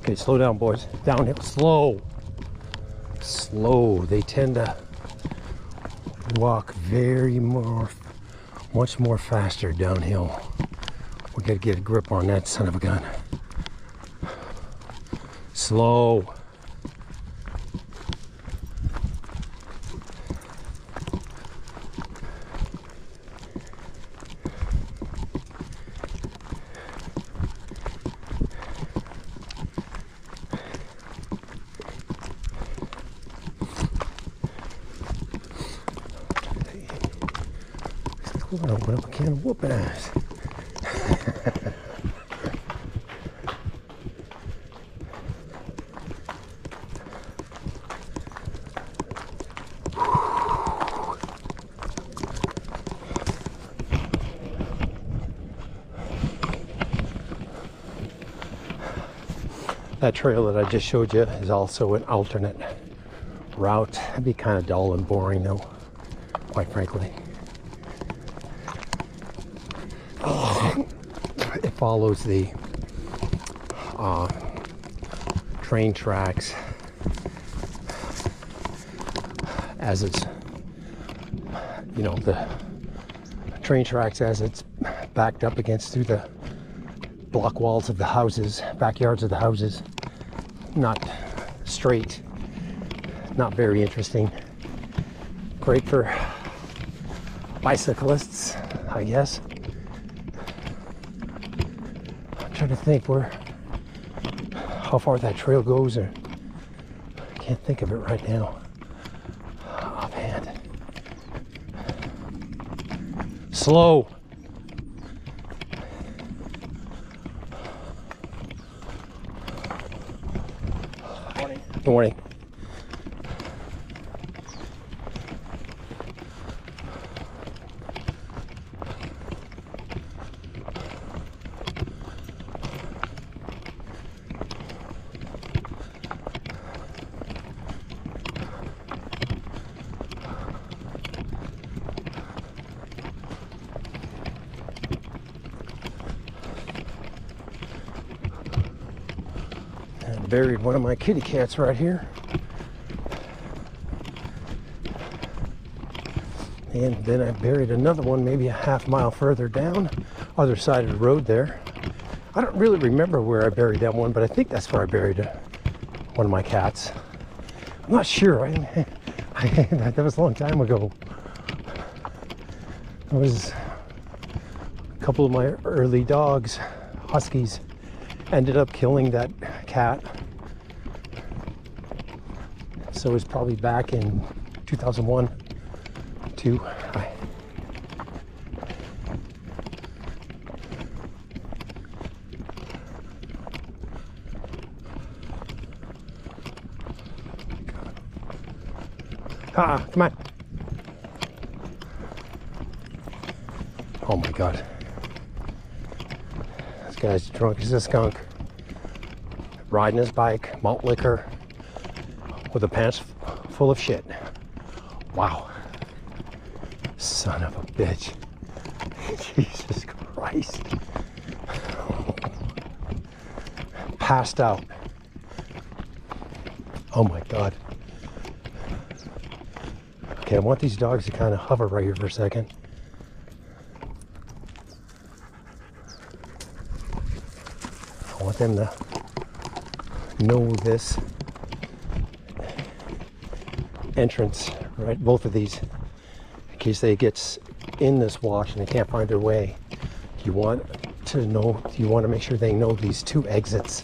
Okay, slow down, boys. Downhill, slow. Slow. They tend to walk much more faster downhill. We gotta get a grip on that son of a gun. Slow. Open up a can of whooping ass. That trail that I just showed you is also an alternate route. It'd be kind of dull and boring though, quite frankly. It follows the train tracks as it's, you know, the train tracks as it's backed up against through the block walls of the houses, backyards of the houses. Not straight, not very interesting. Great for bicyclists, I guess. I'm trying to think how far that trail goes, or I can't think of it right now offhand. Slow. Good morning. And buried one of my kitty cats right here. And then I buried another one maybe a half mile further down, other side of the road there. I don't really remember where I buried that one, but I think that's where I buried one of my cats. I'm not sure. That was a long time ago. It was a couple of my early dogs, Huskies, ended up killing that cat. So it was probably back in 2001. Come on. Oh my God. This guy's drunk as a skunk. Riding his bike, malt liquor, with a pants full of shit. Wow. Son of a bitch. Jesus Christ. Passed out. Oh my God. Okay, I want these dogs to kind of hover right here for a second. I want them to know this entrance, right? Both of these. In case they get in this wash and they can't find their way, you want to make sure they know these two exits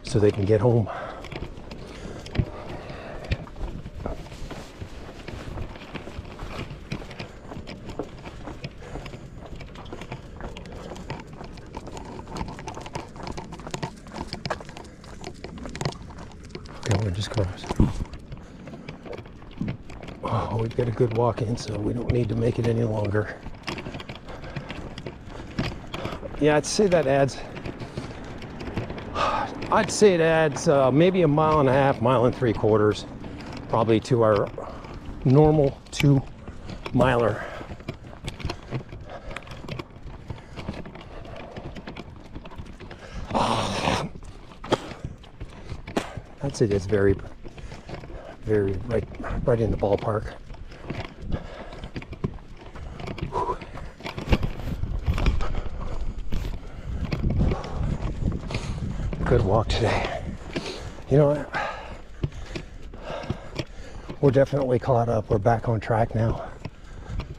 so they can get home. Okay, we're just crossed. Oh, we've got a good walk in, so we don't need to make it any longer. Yeah, I'd say it adds maybe a mile and a half, mile and 3/4, probably to our normal 2-miler. Oh. I'd say that's very right in the ballpark. Good walk today. You know what? We're definitely caught up. We're back on track now.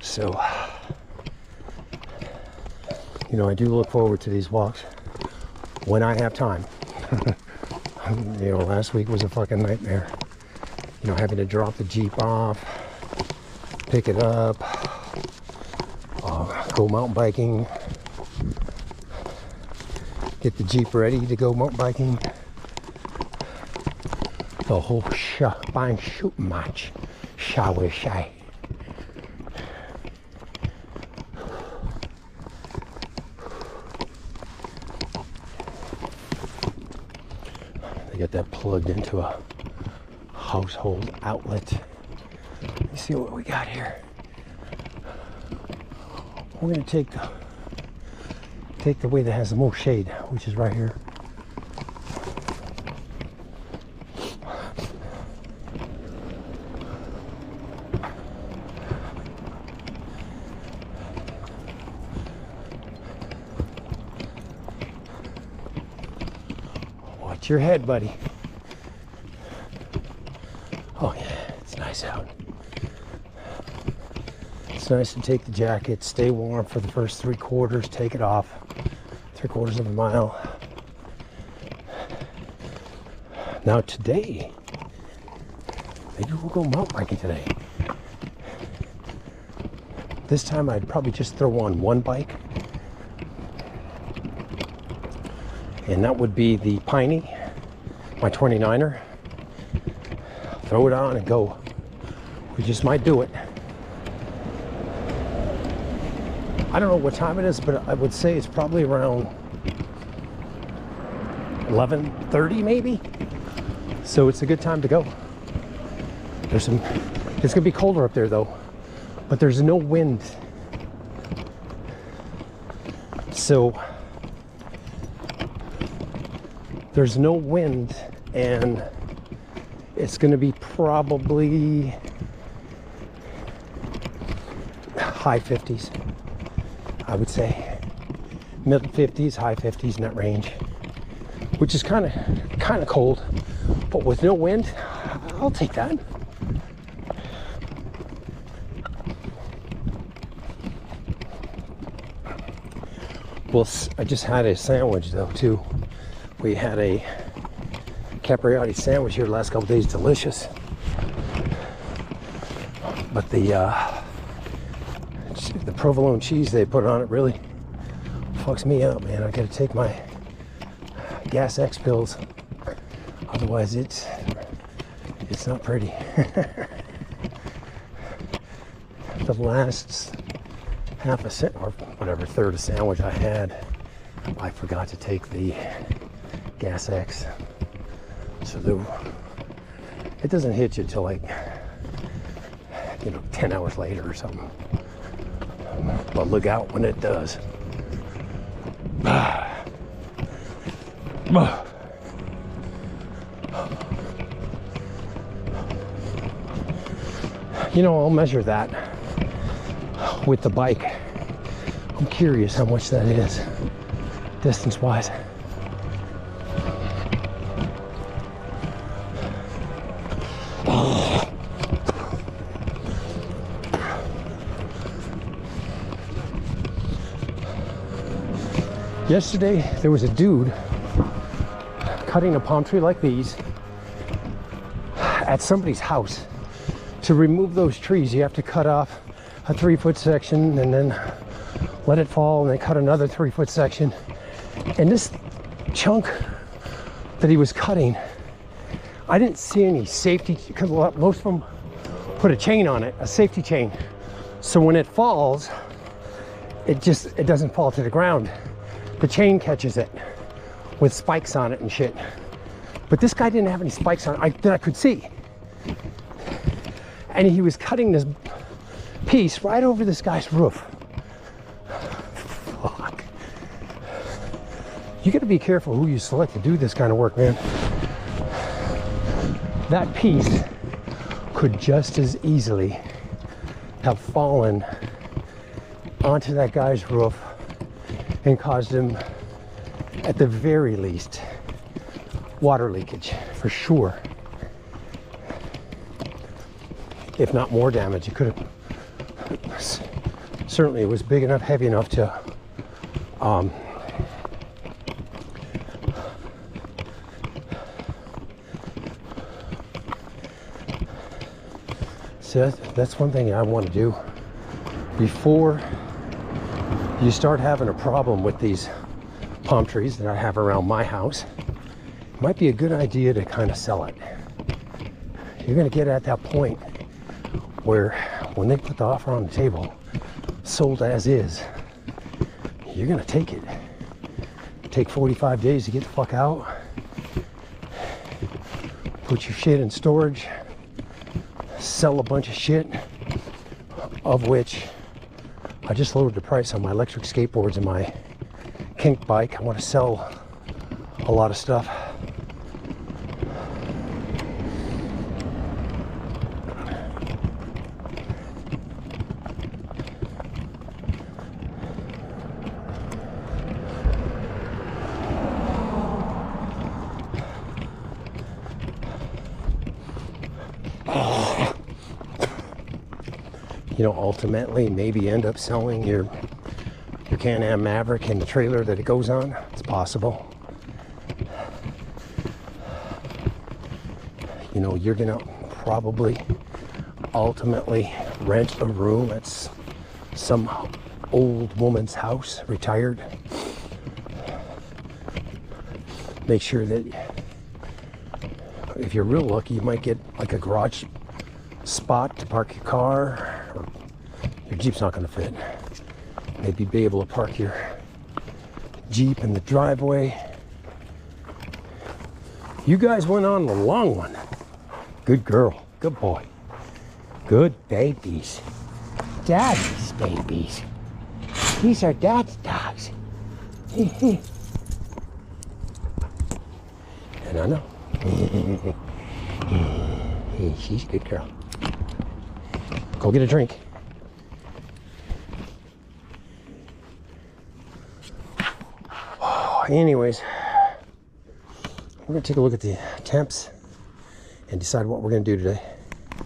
So, you know, I do look forward to these walks when I have time. You know, last week was a fucking nightmare. You know, having to drop the Jeep off, pick it up, go mountain biking, get the Jeep ready to go mountain biking. The whole bang shooting match, shall we say. They got that plugged into a household outlet. Let me see what we got here. We're gonna take the way that has the most shade, which is right here. Watch your head, buddy. Oh yeah, it's nice out. It's nice to take the jacket, stay warm for the first 3/4, take it off. 3/4 of a mile. Now today, maybe we'll go mountain biking today. This time I'd probably just throw on one bike. And that would be the Piney, my 29er. Throw it on and go. We just might do it. I don't know what time it is, but I would say it's probably around 11:30 maybe. So it's a good time to go. It's gonna be colder up there though, but there's no wind. So there's no wind, and it's gonna be probably high 50s. I would say mid 50s, high 50s in that range, which is kind of cold, but with no wind, I'll take that. Well, I just had a sandwich though too. We had a capriotti sandwich here the last couple days, delicious. But the provolone cheese they put on it really fucks me up, man. I gotta take my Gas X pills, otherwise it's not pretty. The last half a or whatever third of sandwich I had, I forgot to take the Gas X, so it doesn't hit you till like 10 hours later or something. But look out when it does. You know, I'll measure that with the bike. I'm curious how much that is, distance-wise. Yesterday, there was a dude cutting a palm tree like these at somebody's house. To remove those trees, you have to cut off a 3-foot section and then let it fall, and then cut another 3-foot section. And this chunk that he was cutting, I didn't see any safety, because most of them put a chain on it, a safety chain. So when it falls, it doesn't fall to the ground. The chain catches it with spikes on it and shit. But this guy didn't have any spikes on it that I could see. And he was cutting this piece right over this guy's roof. Fuck. You gotta be careful who you select to do this kind of work, man. that piece could just as easily have fallen onto that guy's roof and caused him, at the very least, water leakage, for sure. If not more damage. It could have, certainly it was big enough, heavy enough to so that's one thing I want to do before you start having a problem with these palm trees that I have around my house. It might be a good idea to kind of sell it. You're going to get at that point where when they put the offer on the table, sold as is, you're going to take it. Take 45 days to get the fuck out. Put your shit in storage. Sell a bunch of shit, of which I just lowered the price on my electric skateboards and my kink bike. I want to sell a lot of stuff. You know, ultimately maybe end up selling your Can-Am Maverick and the trailer that it goes on. It's possible. You know, you're gonna probably ultimately rent a room at some old woman's house, retired. Make sure that if you're real lucky, you might get like a garage spot to park your car. Your Jeep's not going to fit. Maybe be able to park your Jeep in the driveway. You guys went on the long one. Good girl. Good boy. Good babies. Daddy's babies. These are Dad's dogs. And I know. She's a good girl. Go get a drink. Anyways, we're going to take a look at the temps and decide what we're going to do today.